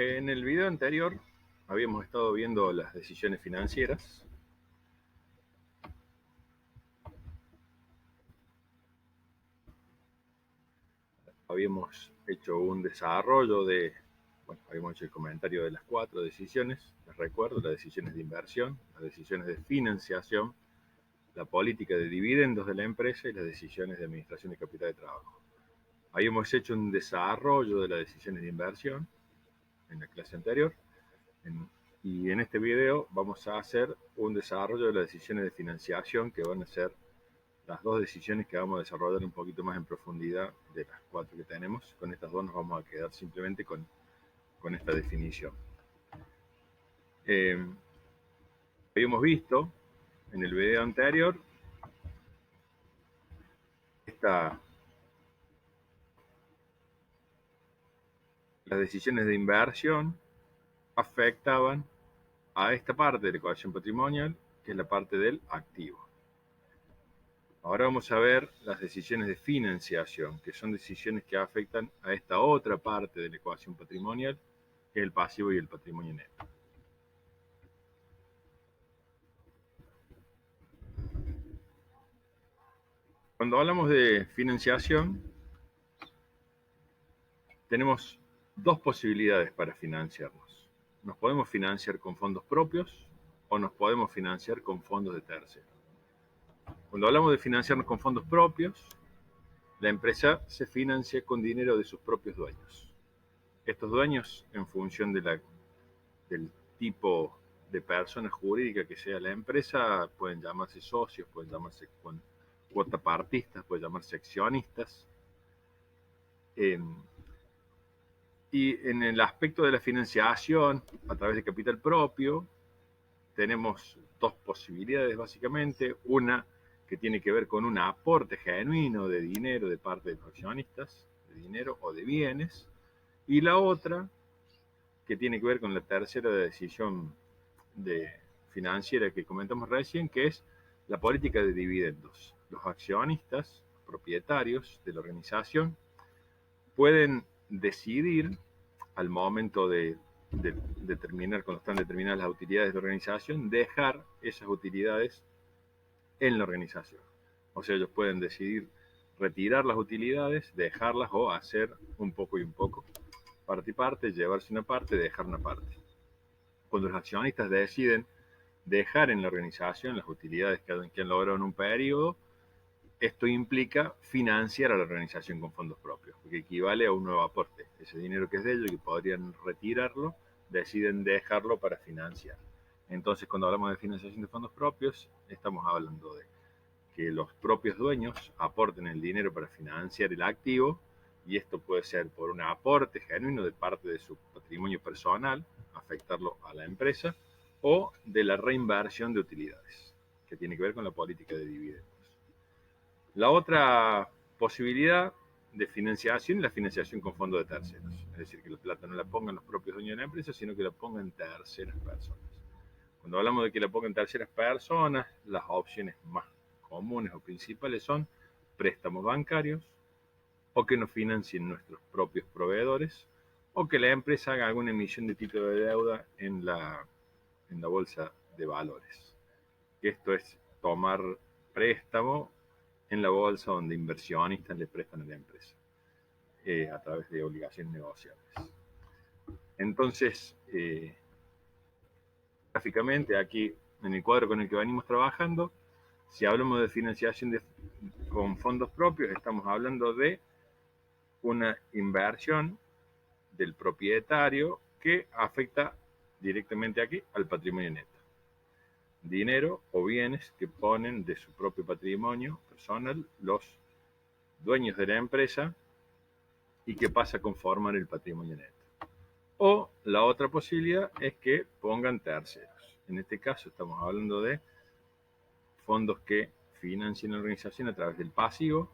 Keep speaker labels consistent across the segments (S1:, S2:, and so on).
S1: En el video anterior habíamos estado viendo las decisiones financieras. Habíamos hecho un desarrollo habíamos hecho el comentario de las 4 decisiones, les recuerdo, las decisiones de inversión, las decisiones de financiación, la política de dividendos de la empresa y las decisiones de administración de capital de trabajo. Habíamos hecho un desarrollo de las decisiones de inversión en la clase anterior, y en este video vamos a hacer un desarrollo de las decisiones de financiación, que van a ser las 2 decisiones que vamos a desarrollar un poquito más en profundidad de las 4 que tenemos. Con estas 2 nos vamos a quedar simplemente con esta definición. Habíamos visto en el video anterior las decisiones de inversión afectaban a esta parte de la ecuación patrimonial, que es la parte del activo. Ahora vamos a ver las decisiones de financiación, que son decisiones que afectan a esta otra parte de la ecuación patrimonial, que es el pasivo y el patrimonio neto. Cuando hablamos de financiación, tenemos 2 posibilidades para financiarnos. Nos podemos financiar con fondos propios o nos podemos financiar con fondos de terceros. Cuando hablamos de financiarnos con fondos propios, la empresa se financia con dinero de sus propios dueños. Estos dueños, en función del tipo de persona jurídica que sea la empresa, pueden llamarse socios, pueden llamarse cuotapartistas, pueden llamarse accionistas. Y en el aspecto de la financiación a través de capital propio, tenemos 2 posibilidades básicamente. Una que tiene que ver con un aporte genuino de dinero de parte de los accionistas, de dinero o de bienes. Y la otra que tiene que ver con la tercera decisión financiera que comentamos recién, que es la política de dividendos. Los accionistas, propietarios de la organización, pueden decidir al momento de determinar, cuando están determinadas las utilidades de la organización, dejar esas utilidades en la organización. O sea, ellos pueden decidir retirar las utilidades, dejarlas o hacer un poco y un poco, parte y parte, llevarse una parte, dejar una parte. Cuando los accionistas deciden dejar en la organización las utilidades que han logrado en un periodo, esto implica financiar a la organización con fondos propios, porque equivale a un nuevo aporte. Ese dinero que es de ellos y que podrían retirarlo, deciden dejarlo para financiar. Entonces, cuando hablamos de financiación de fondos propios, estamos hablando de que los propios dueños aporten el dinero para financiar el activo, y esto puede ser por un aporte genuino de parte de su patrimonio personal, afectarlo a la empresa, o de la reinversión de utilidades, que tiene que ver con la política de dividendos. La otra posibilidad de financiación es la financiación con fondos de terceros. Es decir, que la plata no la pongan los propios dueños de la empresa, sino que la pongan terceras personas. Cuando hablamos de que la pongan terceras personas, las opciones más comunes o principales son préstamos bancarios, o que nos financien nuestros propios proveedores, o que la empresa haga alguna emisión de título de deuda en la bolsa de valores. Esto es tomar préstamo en la bolsa donde inversionistas le prestan a la empresa a través de obligaciones negociables. Entonces, gráficamente aquí en el cuadro con el que venimos trabajando, si hablamos de financiación con fondos propios, estamos hablando de una inversión del propietario que afecta directamente aquí al patrimonio neto. Dinero o bienes que ponen de su propio patrimonio personal los dueños de la empresa y que pasa a conformar el patrimonio neto. O la otra posibilidad es que pongan terceros. En este caso estamos hablando de fondos que financian la organización a través del pasivo.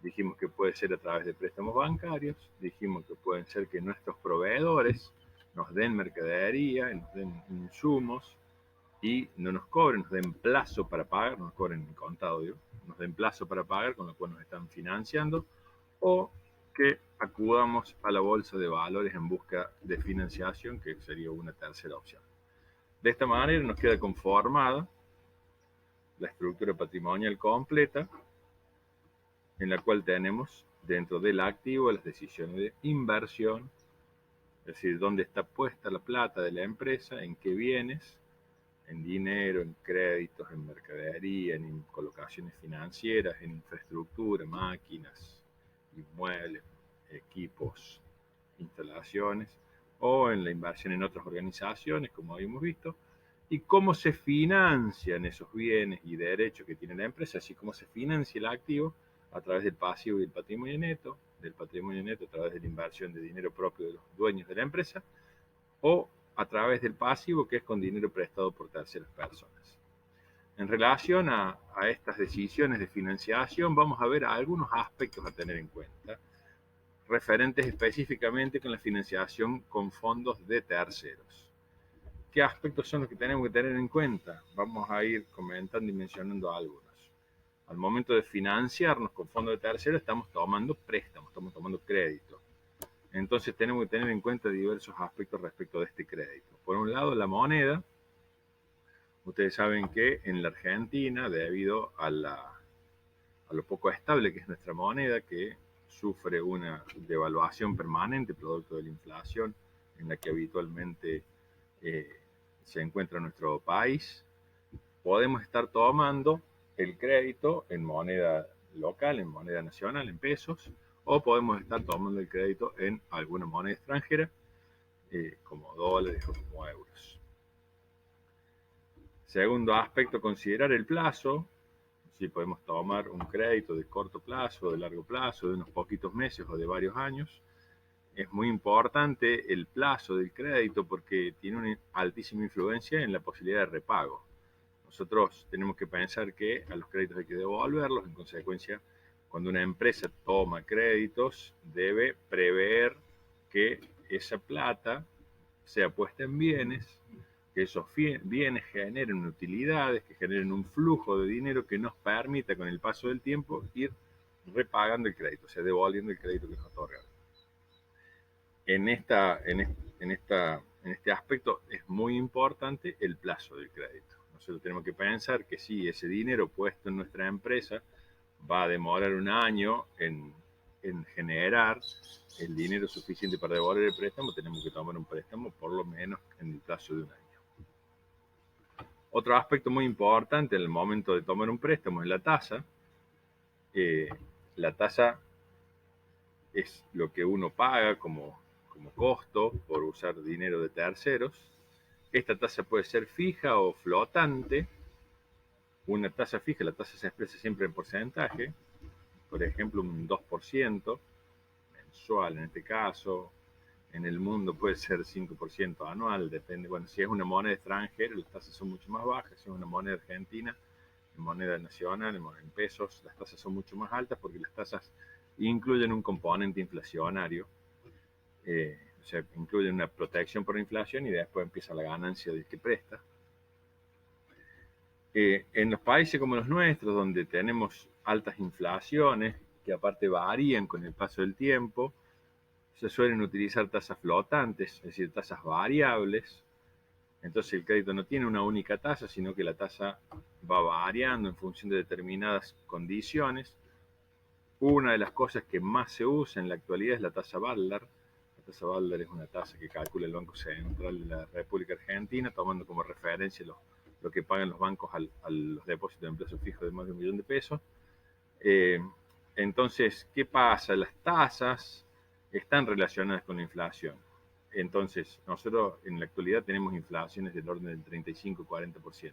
S1: Dijimos que puede ser a través de préstamos bancarios. Dijimos que pueden ser que nuestros proveedores nos den mercadería, nos den insumos y no nos cobren, nos den plazo para pagar, no nos cobren en contado, nos den plazo para pagar, con lo cual nos están financiando. O que acudamos a la bolsa de valores en busca de financiación, que sería una tercera opción. De esta manera nos queda conformada la estructura patrimonial completa, en la cual tenemos dentro del activo las decisiones de inversión, es decir, dónde está puesta la plata de la empresa, en qué bienes, en dinero, en créditos, en mercadería, en colocaciones financieras, en infraestructura, máquinas, inmuebles, equipos, instalaciones, o en la inversión en otras organizaciones, como habíamos visto, y cómo se financian esos bienes y derechos que tiene la empresa, así como se financia el activo a través del pasivo y el patrimonio neto, del patrimonio neto a través de la inversión de dinero propio de los dueños de la empresa, o a través del pasivo, que es con dinero prestado por terceras personas. En relación a estas decisiones de financiación, vamos a ver algunos aspectos a tener en cuenta, referentes específicamente con la financiación con fondos de terceros. ¿Qué aspectos son los que tenemos que tener en cuenta? Vamos a ir comentando y mencionando algunos. Al momento de financiarnos con fondos de terceros, estamos tomando préstamos, estamos tomando crédito. Entonces tenemos que tener en cuenta diversos aspectos respecto de este crédito. Por un lado, la moneda. Ustedes saben que en la Argentina, debido a lo poco estable que es nuestra moneda, que sufre una devaluación permanente producto de la inflación en la que habitualmente se encuentra nuestro país, podemos estar tomando el crédito en moneda local, en moneda nacional, en pesos, o podemos estar tomando el crédito en alguna moneda extranjera, como dólares o como euros. Segundo aspecto, considerar el plazo. Si podemos tomar un crédito de corto plazo, de largo plazo, de unos poquitos meses o de varios años. Es muy importante el plazo del crédito porque tiene una altísima influencia en la posibilidad de repago. Nosotros tenemos que pensar que a los créditos hay que devolverlos, en consecuencia, cuando una empresa toma créditos, debe prever que esa plata sea puesta en bienes, que esos bienes generen utilidades, que generen un flujo de dinero que nos permita con el paso del tiempo ir repagando el crédito, o sea, devolviendo el crédito que nos otorgaron. En este aspecto es muy importante el plazo del crédito. Nosotros tenemos que pensar que si ese dinero puesto en nuestra empresa va a demorar un año en generar el dinero suficiente para devolver el préstamo, tenemos que tomar un préstamo por lo menos en el plazo de un año. Otro aspecto muy importante en el momento de tomar un préstamo es la tasa. La tasa es lo que uno paga como costo por usar dinero de terceros. Esta tasa puede ser fija o flotante. Una tasa fija, la tasa se expresa siempre en porcentaje, por ejemplo un 2% mensual en este caso. En el mundo puede ser 5% anual, depende. Bueno, si es una moneda extranjera, las tasas son mucho más bajas. Si es una moneda argentina, en moneda nacional, en pesos, las tasas son mucho más altas porque las tasas incluyen un componente inflacionario. O sea, incluyen una protección por inflación y después empieza la ganancia del que presta. En los países como los nuestros, donde tenemos altas inflaciones, que aparte varían con el paso del tiempo, se suelen utilizar tasas flotantes, es decir, tasas variables. Entonces el crédito no tiene una única tasa, sino que la tasa va variando en función de determinadas condiciones. Una de las cosas que más se usa en la actualidad es la tasa Baldar. La tasa Baldar es una tasa que calcula el Banco Central de la República Argentina, tomando como referencia lo que pagan los bancos a los depósitos de plazo fijo de más de $1 millón de pesos. Entonces, ¿qué pasa? Las tasas están relacionadas con la inflación. Entonces, nosotros en la actualidad tenemos inflaciones del orden del 35-40%.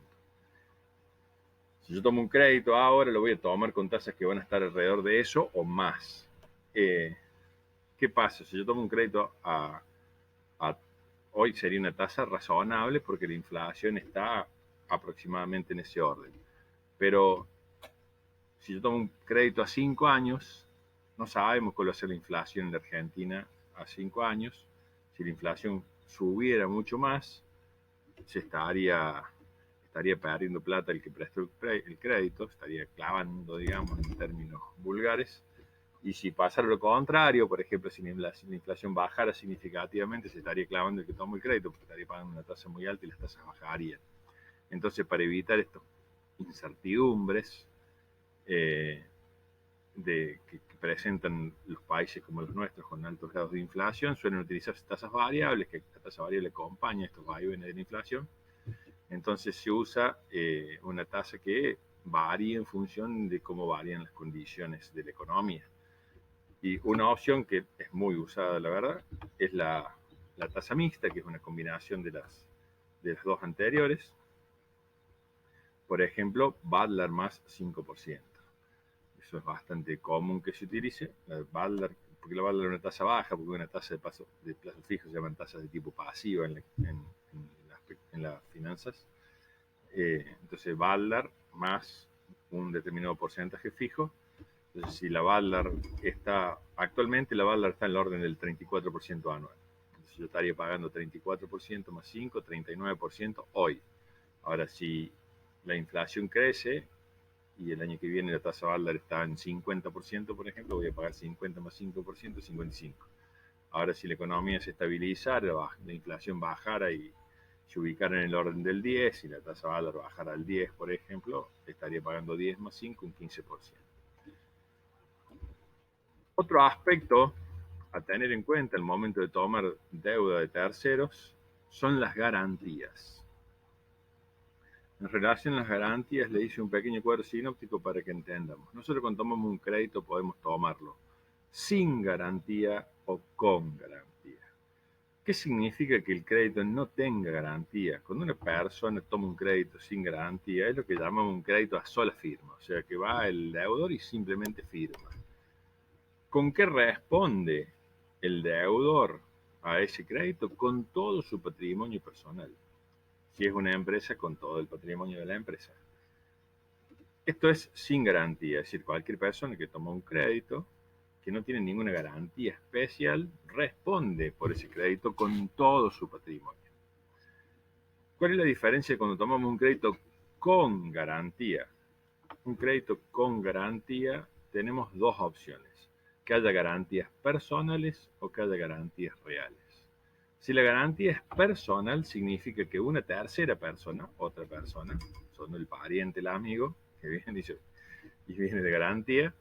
S1: Si yo tomo un crédito ahora, lo voy a tomar con tasas que van a estar alrededor de eso o más. ¿Qué pasa? Si yo tomo un crédito hoy sería una tasa razonable porque la inflación está aproximadamente en ese orden. Pero si yo tomo un crédito a 5 años, no sabemos cuál va a ser la inflación en la Argentina a 5 años. Si la inflación subiera mucho más, se estaría perdiendo plata el que prestó el crédito, estaría clavando, digamos, en términos vulgares, Y si pasara lo contrario, por ejemplo, si la inflación bajara significativamente, se estaría clavando el que toma el crédito, porque estaría pagando una tasa muy alta y las tasas bajarían. Entonces, para evitar estas incertidumbres eh, que presentan los países como los nuestros con altos grados de inflación, suelen utilizar tasas variables, que la tasa variable acompaña estos vaivenes de la inflación. Entonces se usa una tasa que varía en función de cómo varían las condiciones de la economía. Y una opción que es muy usada, la verdad, es la tasa mixta, que es una combinación de las dos anteriores. Por ejemplo, Butler más 5%. Eso es bastante común que se utilice. La Butler, porque la Butler es una tasa baja, porque una tasa de plazo fijo se llaman tasas de tipo pasiva en las finanzas. Entonces, Butler más un determinado porcentaje fijo. Entonces, si la Butler actualmente la Butler está en el orden del 34% anual. Entonces, yo estaría pagando 34% más 5, 39% hoy. Ahora, si la inflación crece y el año que viene la tasa Butler está en 50%, por ejemplo, voy a pagar 50 más 5%, 55. Ahora, si la economía se estabilizara, la inflación bajara y se ubicara en el orden del 10 y la tasa Butler bajara al 10, por ejemplo, estaría pagando 10 más 5, un 15%. Otro aspecto a tener en cuenta al momento de tomar deuda de terceros son las garantías. En relación a las garantías, le hice un pequeño cuadro sinóptico para que entendamos. Nosotros cuando tomamos un crédito podemos tomarlo sin garantía o con garantía. ¿Qué significa que el crédito no tenga garantía? Cuando una persona toma un crédito sin garantía, es lo que llamamos un crédito a sola firma, o sea que va el deudor y simplemente firma. ¿Con qué responde el deudor a ese crédito? Con todo su patrimonio personal. Si es una empresa, con todo el patrimonio de la empresa. Esto es sin garantía, es decir, cualquier persona que toma un crédito que no tiene ninguna garantía especial responde por ese crédito con todo su patrimonio. ¿Cuál es la diferencia cuando tomamos un crédito con garantía? Un crédito con garantía tenemos dos opciones: que haya garantías personales o que haya garantías reales. Si la garantía es personal, significa que una tercera persona, otra persona, son el pariente, el amigo, que viene y viene de garantía,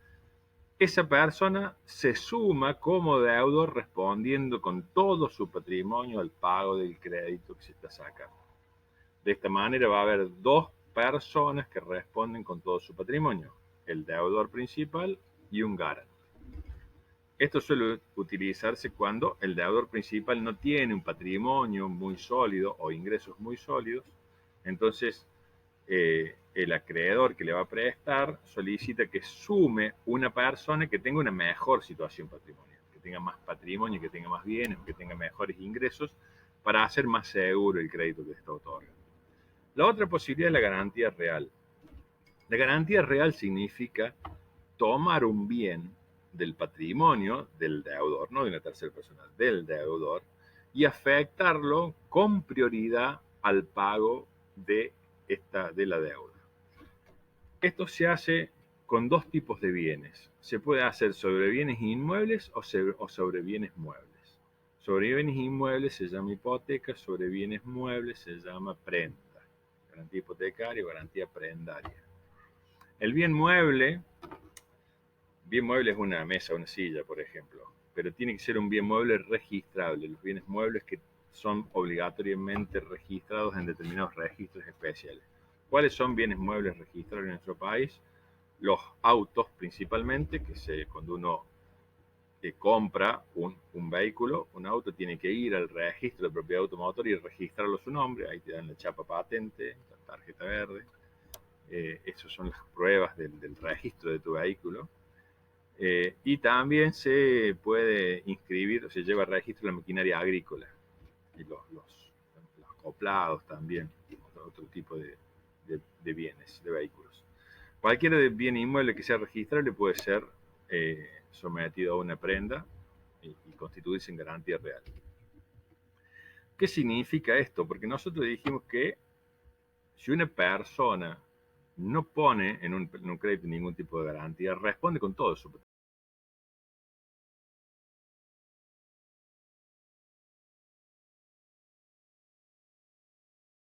S1: esa persona se suma como deudor respondiendo con todo su patrimonio al pago del crédito que se está sacando. De esta manera va a haber dos personas que responden con todo su patrimonio: el deudor principal y un garante. Esto suele utilizarse cuando el deudor principal no tiene un patrimonio muy sólido o ingresos muy sólidos. Entonces, el acreedor que le va a prestar solicita que sume una persona que tenga una mejor situación patrimonial, que tenga más patrimonio, que tenga más bienes, que tenga mejores ingresos, para hacer más seguro el crédito que está otorgando. La otra posibilidad es la garantía real. La garantía real significa tomar un bien del patrimonio del deudor, no de una tercera persona, del deudor, y afectarlo con prioridad al pago de la deuda. Esto se hace con dos tipos de bienes. Se puede hacer sobre bienes inmuebles o sobre bienes muebles. Sobre bienes inmuebles se llama hipoteca, sobre bienes muebles se llama prenda. Garantía hipotecaria o garantía prendaria. El bien mueble es una mesa, una silla, por ejemplo, pero tiene que ser un bien mueble registrable. Los bienes muebles que son obligatoriamente registrados en determinados registros especiales. ¿Cuáles son bienes muebles registrados en nuestro país? Los autos principalmente, cuando uno compra un vehículo, un auto, tiene que ir al registro de propiedad automotor y registrarlo a su nombre. Ahí te dan la chapa patente, la tarjeta verde. Esas son las pruebas del registro de tu vehículo. Y también se puede inscribir, o se lleva registro la maquinaria agrícola y los acoplados también, otro tipo de bienes, de vehículos. Cualquier bien inmueble que sea registrable puede ser sometido a una prenda y constituirse en garantía real. ¿Qué significa esto? Porque nosotros dijimos que si una persona no pone en un crédito ningún tipo de garantía, responde con todo su